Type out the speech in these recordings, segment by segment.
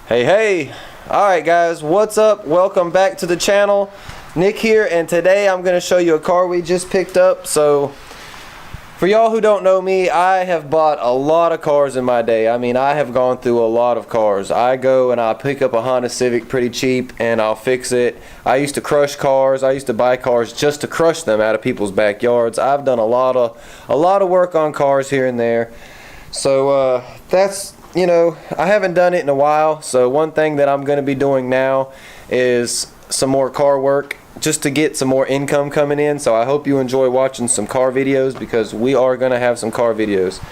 Hey, alright guys, what's up? Welcome back to the channel. Nick here, and today I'm going to show you a car we just picked up. So for y'all who don't know me, I have bought a lot of cars in my day. I mean, I have gone through a lot of cars. I go and I pick up a Honda Civic pretty cheap and I'll fix it. I used to crush cars. I used to buy cars just to crush them out of people's backyards. I've done a lot of work on cars here and there. So that's, you know, I haven't done it in a while. So one thing that I'm going to be doing now is some more car work, just to get some more income coming in. So I hope you enjoy watching some car videos, because we are going to have some car videos.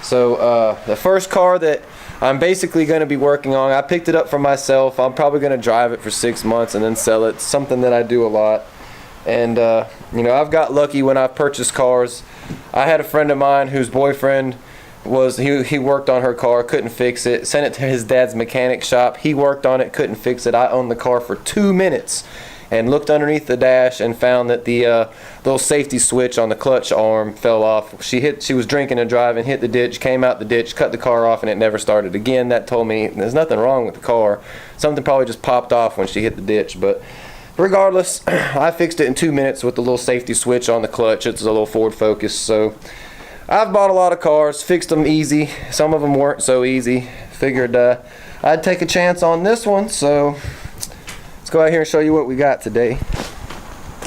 So the first car that I'm basically going to be working on, I picked it up for myself. I'm probably going to drive it for 6 months and then sell it. It's something that I do a lot. And you know, I've got lucky when I've purchased cars. I had a friend of mine whose boyfriend he worked on her car, couldn't fix it, sent it to his dad's mechanic shop. He worked on it, couldn't fix it. I owned the car for 2 minutes and looked underneath the dash and found that the little safety switch on the clutch arm fell off. She was drinking and driving, hit the ditch, came out the ditch, cut the car off, and it never started again. That told me there's nothing wrong with the car. Something probably just popped off when she hit the ditch. But regardless, I fixed it in 2 minutes with the little safety switch on the clutch. It's a little Ford Focus. So I've bought a lot of cars, fixed them easy. Some of them weren't so easy. Figured I'd take a chance on this one. So let's go out here and show you what we got today.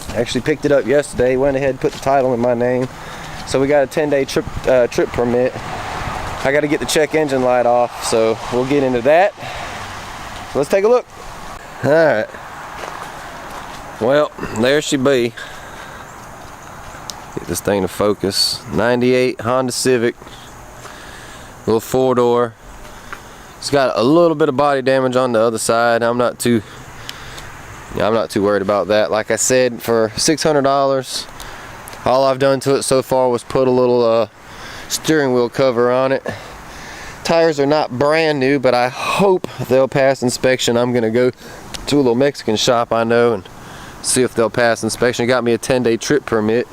Actually picked it up yesterday, went ahead and put the title in my name. So we got a 10-day trip permit. I got to get the check engine light off, so we'll get into that. So let's take a look. Alright. Well, there she be. Get this thing to focus. 98 Honda Civic. Little 4-door. It's got a little bit of body damage on the other side. I'm not too worried about that. Like I said, for $600, all I've done to it so far was put a little steering wheel cover on it. Tires are not brand new, but I hope they'll pass inspection. I'm gonna go to a little Mexican shop I know and see if they'll pass inspection. It got me a 10-day trip permit.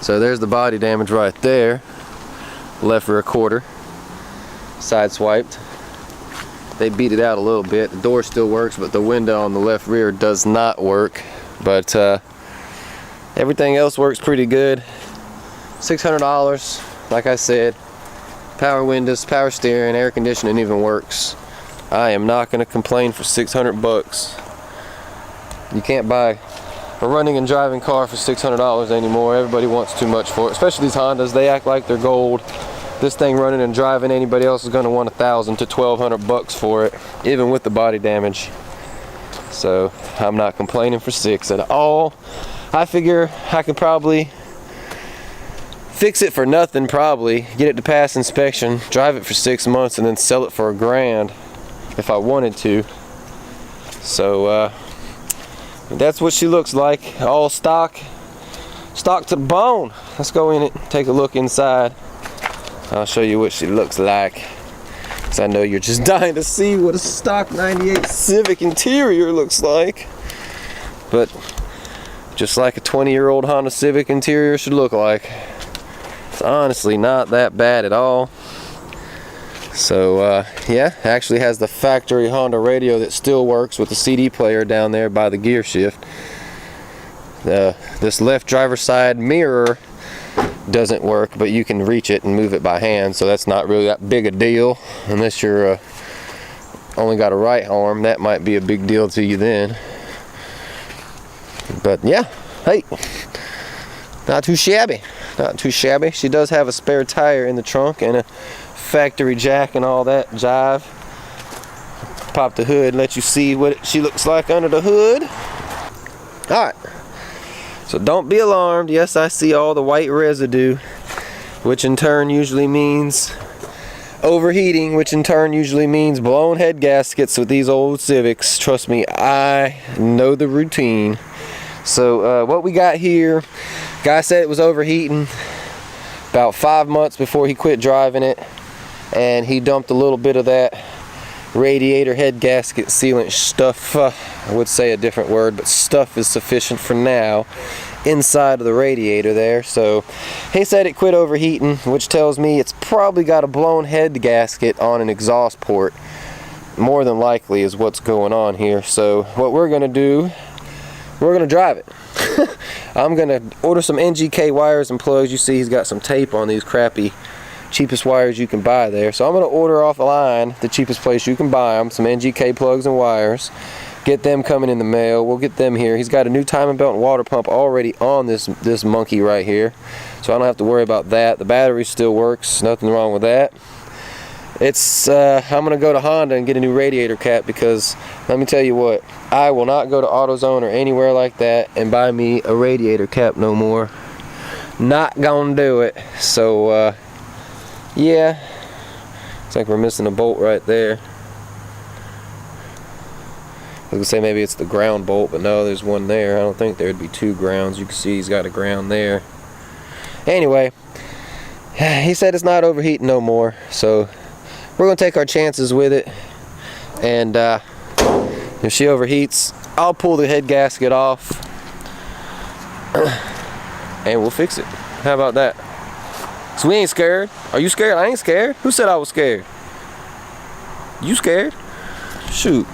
So there's the body damage right there. Left rear quarter, side swiped. They beat it out a little bit. The door still works, but the window on the left rear does not work. But everything else works pretty good. $600, like I said. Power windows, power steering, air conditioning even works. I am not going to complain for 600 bucks. You can't buy a running and driving car for $600 anymore. Everybody wants too much for it, especially these Hondas. They act like they're gold. This thing running and driving, anybody else is going to want $1,000 to $1,200 bucks for it, even with the body damage. So I'm not complaining for $600 at all. I figure I could probably fix it for nothing, probably get it to pass inspection, drive it for 6 months, and then sell it for $1,000 if I wanted to. So that's what she looks like, all stock to the bone. Let's go in it, take a look inside. I'll show you what she looks like, because I know you're just dying to see what a stock 98 Civic interior looks like. But just like a 20-year-old Honda Civic interior should look like. It's honestly not that bad at all. So yeah, actually has the factory Honda radio that still works with the CD player down there by the gear shift. This left driver's side mirror doesn't work, but you can reach it and move it by hand, so that's not really that big a deal unless you're only got a right arm. That might be a big deal to you then. But yeah, hey, not too shabby, not too shabby. She does have a spare tire in the trunk and a factory jack and all that jive. Pop the hood and let you see what she looks like under the hood. Alright, so don't be alarmed. Yes, I see all the white residue, which in turn usually means overheating, which in turn usually means blown head gaskets with these old Civics. Trust me, I know the routine. So what we got here, guy said it was overheating about 5 months before he quit driving it, and he dumped a little bit of that radiator head gasket sealant stuff, I would say a different word, but stuff is sufficient for now, inside of the radiator there. So he said it quit overheating, which tells me it's probably got a blown head gasket on an exhaust port. more than likely is what's going on here. So what we're gonna do, we're gonna drive it. I'm gonna order some NGK wires and plugs. You see he's got some tape on these crappy cheapest wires you can buy there. So I'm gonna order off the line, the cheapest place you can buy them, some NGK plugs and wires. Get them coming in the mail. We'll get them here. He's got a new timing belt and water pump already on this monkey right here, so I don't have to worry about that. The battery still works, nothing wrong with that. It's I'm gonna go to Honda and get a new radiator cap, because let me tell you what, I will not go to AutoZone or anywhere like that and buy me a radiator cap no more. Not gonna do it. So yeah, it's like we're missing a bolt right there. I was gonna say maybe it's the ground bolt, but no, there's one there. I don't think there'd be two grounds. You can see he's got a ground there. Anyway, he said it's not overheating no more, so we're gonna take our chances with it. And if she overheats, I'll pull the head gasket off and we'll fix it. How about that? So we ain't scared. Are you scared? I ain't scared. Who said I was scared? You scared? Shoot.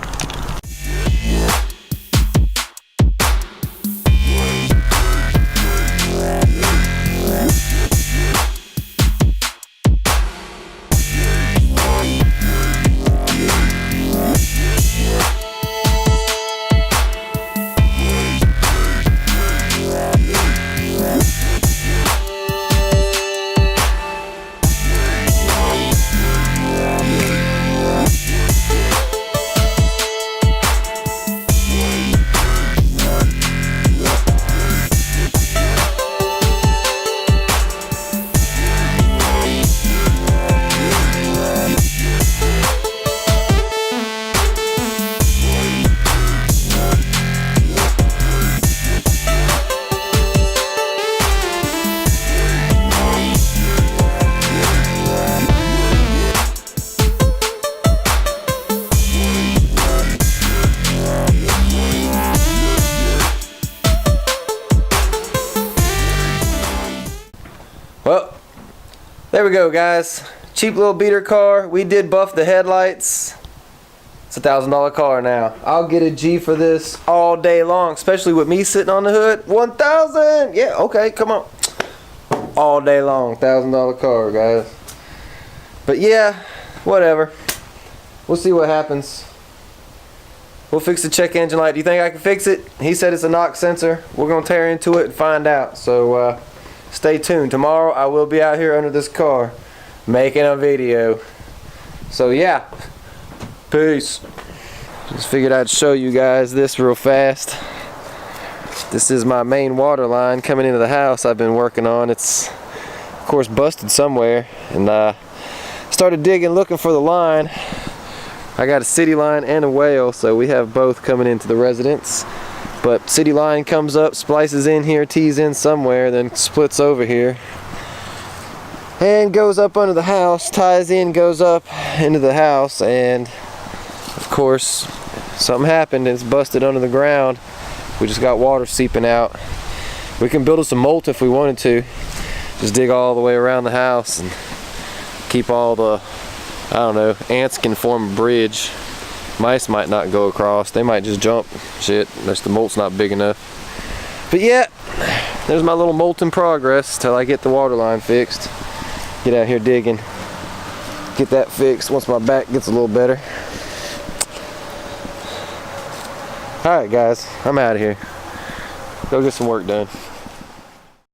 Well, there we go, guys. Cheap little beater car. We did buff the headlights. It's a $1,000 car now. I'll get a G for this all day long, especially with me sitting on the hood. 1,000. Yeah, okay, come on. All day long, $1,000 car, guys. But yeah, whatever. We'll see what happens. We'll fix the check engine light. Do you think I can fix it? He said it's a knock sensor. We're gonna tear into it and find out. So stay tuned. Tomorrow I will be out here under this car making a video. So yeah, peace. Just figured I'd show you guys this real fast. This is my main water line coming into the house I've been working on. It's of course busted somewhere, and started digging looking for the line. I got a city line and a whale, so we have both coming into the residence. But city line comes up, splices in here, tees in somewhere, then splits over here and goes up under the house, ties in, goes up into the house, and of course something happened and it's busted under the ground. We just got water seeping out. We can build us a moat if we wanted to. Just dig all the way around the house and keep all the, I don't know, ants can form a bridge. Mice might not go across. They might just jump. Shit, unless the moat's not big enough. But yeah, there's my little molt in progress till I get the water line fixed. Get out here digging. Get that fixed once my back gets a little better. Alright guys, I'm out of here. Go get some work done.